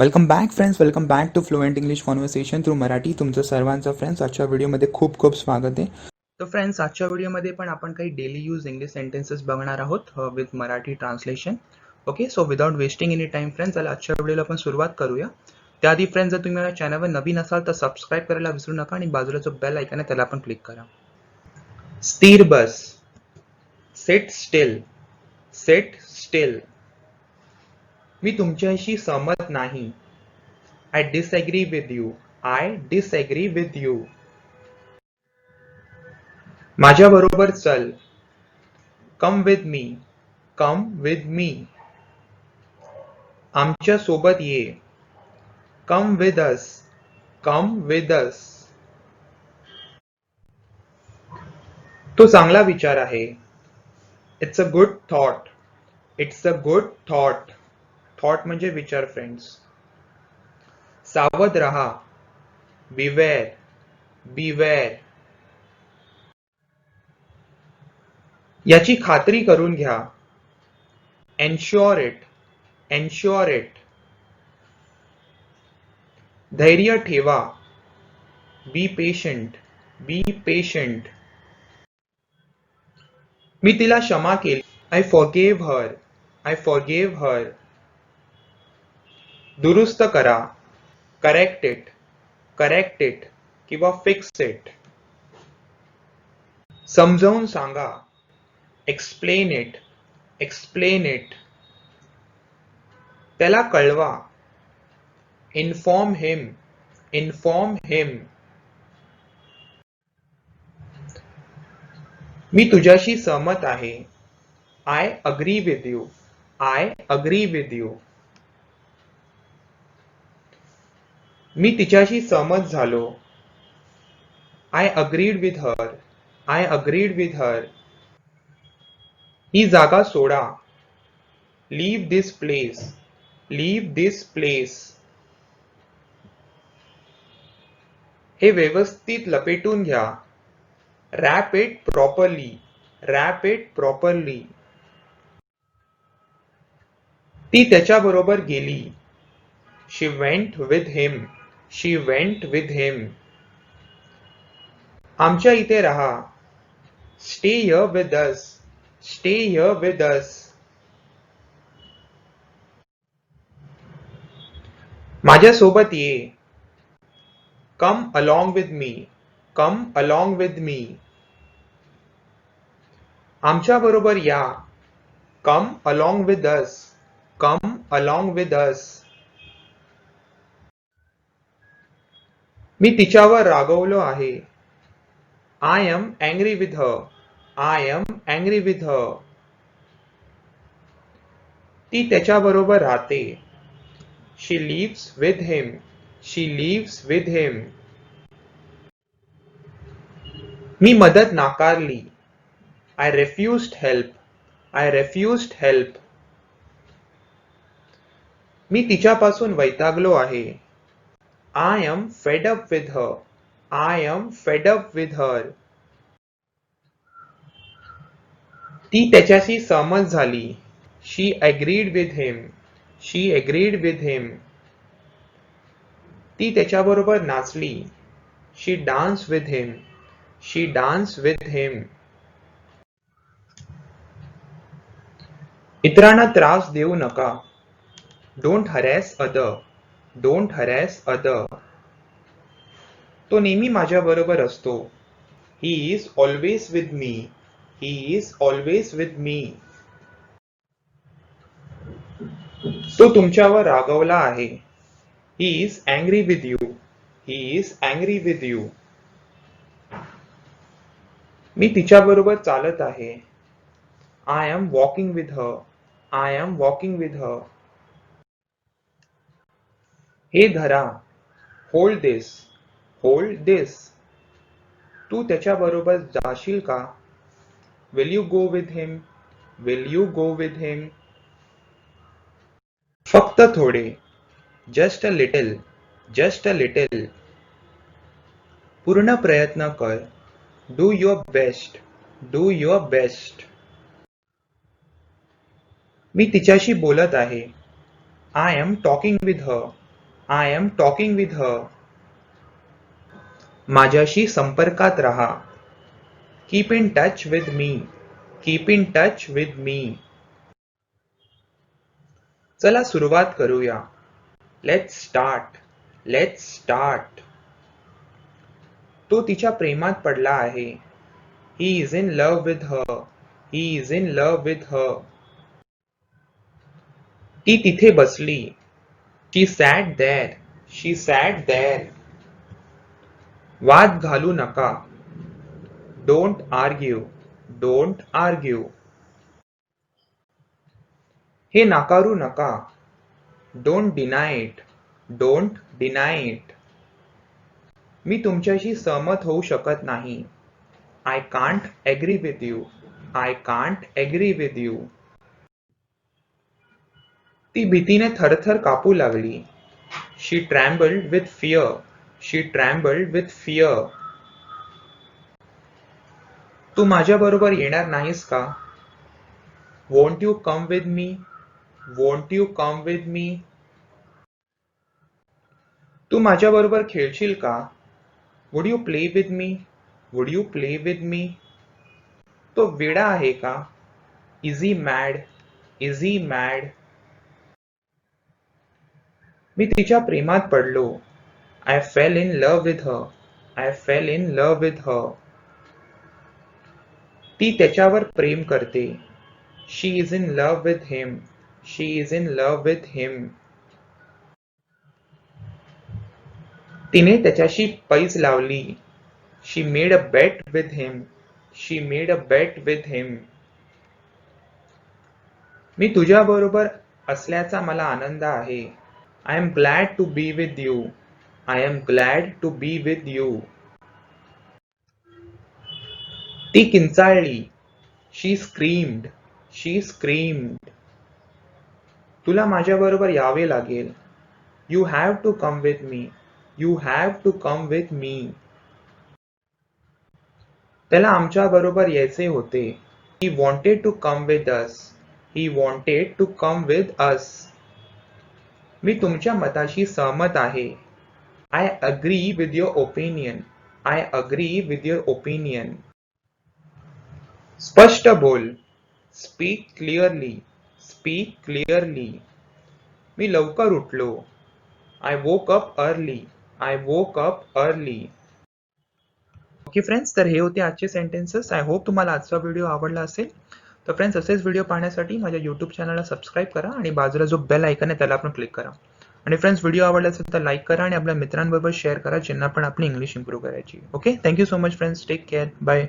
Welcome back friends, welcome back to fluent English conversation through Marathi. तुमचं सर्वांचं friends आजच्या व्हिडिओमध्ये खूप खूप स्वागत आहे. तर फ्रेंड्स, आजच्या व्हिडिओमध्ये पण आपण काही डेली यूज इंग्लिश सेंटेन्सेस बघणार आहोत with Marathi translation. Okay, so without wasting any time friends, चला आजच्या व्हिडिओला आपण सुरुवात करूया. त्याआधी फ्रेंड्स, जर तुम्ही माझ्या चॅनलवर नवीन असाल तर सबस्क्राईब करायला विसरू नका आणि बाजूला जो बेल आयकॉन आहे त्याला पण क्लिक करा. स्थिर बस, सिट स्टिल, सिट स्टिल. मी तुमच्याशी सहमत नाही. I disagree with you. I disagree with you. माझ्या बरोबर चल. Come with me. Come with me. आमच्या सोबत ये. Come with us. Come with us. तो चांगला विचार आहे. It's a good thought. It's a good thought. Thought म्हणजे विचार फ्रेंड्स. सावध रहा. Beware. Beware. याची खात्री करून घ्या. Ensure it. Ensure it. धैर्य ठेवा. Be patient. Be patient. मी तिला क्षमा केली. I forgave her. I forgave her. दुरुस्त करा. Correct it. Correct it. किंवा fix it. समजावून सांगा. Explain it. Explain it. त्याला कळवा. Inform him. Inform him. मी तुझ्याशी सहमत आहे. I agree with you. I agree with you. मी तिच्याशी सहमत झालो. I agreed with her. I agreed with her. ही जागा सोडा. Leave this place. Leave this place. हे व्यवस्थित लपेटून घ्या. Wrap it properly. Wrap it properly. ती त्याच्याबरोबर गेली. She went with him. She went with him. आमच्या इथे राहा. Stay here with us. Stay here with us. माझ्या सोबत ये. Come along with me. Come along with me. आमच्या बरोबर या. Come along with us. Come along with us. मी तिच्यावर रागवलो आहे. I am angry with her. I am angry with her. ती त्याच्याबरोबर राहते. She lives with him. She lives with him. मी मदत नाकारली. I refused help. I refused help. मी तिच्यापासून वैतागलो आहे. I am fed up with her. I am fed up with her. ती त्याच्याशी सहमत झाली. She agreed with him. She agreed with him. ती त्याच्याबरोबर नाचली. She danced with him. She danced with him. इतरांना त्रास देऊ नका. Don't harass other. Don't harass other. तो नेहमी माझ्या बरोबर असतो. He is always with me. He is always with me. तो तुमच्यावर रागवला आहे. He is angry with you. He is angry with you. मी तिच्याबरोबर चालत आहे. I am walking with her. I am walking with her. हे धरा. Hold this. Hold this. तू त्याच्याबरोबर जाशील का? Will you go with him? Will you go with him? फक्त थोडे. Just a little. Just a little. पूर्ण प्रयत्न कर. Do your best. Do your best. मी तिच्याशी बोलत आहे. I am talking with her. I am talking with her. माझ्याशी संपर्कात रहा. Keep in touch with me. Keep in touch with me. चला सुरुवात करूया. Let's start. Let's start. तो तिच्या प्रेमात पडला आहे. He is in love with her. He is in love with her. ती तिथे बसली. She sat there. She sat there. वाद घालू नका. Don't argue. Don't argue. हे नाकारू नका. Don't deny it. Don't deny it. मी तुमच्याशी सहमत होऊ शकत नाही. I can't agree with you. I can't agree with you. ती भीतीने थरथर कापू लागली. She trembled with fear. She trembled with fear. तू माझ्याबरोबर येणार नाहीस का? Won't you come with me? Won't you come with me? तू माझ्याबरोबर खेळशील का? Would you play with me? Would you play with me? तो वेडा आहे का? Is he mad? Is he mad? मी तिच्या प्रेमात पडलो. I fell in love with her. I fell in love with her. ती त्याच्यावर प्रेम करते. She is in love with him. She is in love with him. तिने त्याच्याशी पैज लावली. She made a bet with him. She made a bet with him. मी तुझ्याबरोबर असल्याचा मला आनंद आहे. I am glad to be with you. I am glad to be with you. ती किंचाळली. She screamed. She screamed. तुला माझ्याबरोबर यावे लागेल. You have to come with me. You have to come with me. त्याला आमच्याबरोबर यायचे होते. He wanted to come with us. He wanted to come with us. मी तुमच्या मताशी सहमत आहे. I agree with your opinion. I agree with your opinion. स्पष्ट बोल. Speak clearly. Speak clearly. मी लवकर उठलो. I woke up early. I woke up early. Okay friends, तर हे होते आजचे सेंटेन्सेस. आय होप तुम्हाला आजचा व्हिडिओ आवडला असेल. तर फ्रेंड्स, असेच व्हिडिओ पाहण्यासाठी माझ्या यूट्यूब चॅनलला सबस्क्राईब करा आणि बाजूला जो बेल आयकन आहे त्याला आपण क्लिक करा. आणि फ्रेंड्स, व्हिडिओ आवडला असेल तर लाईक करा आणि आपल्या मित्रांबरोबर शेअर करा ज्यांना पण आपली इंग्लिश इम्प्रूव्ह करायची. Okay, thank you so much friends. Take care. Bye.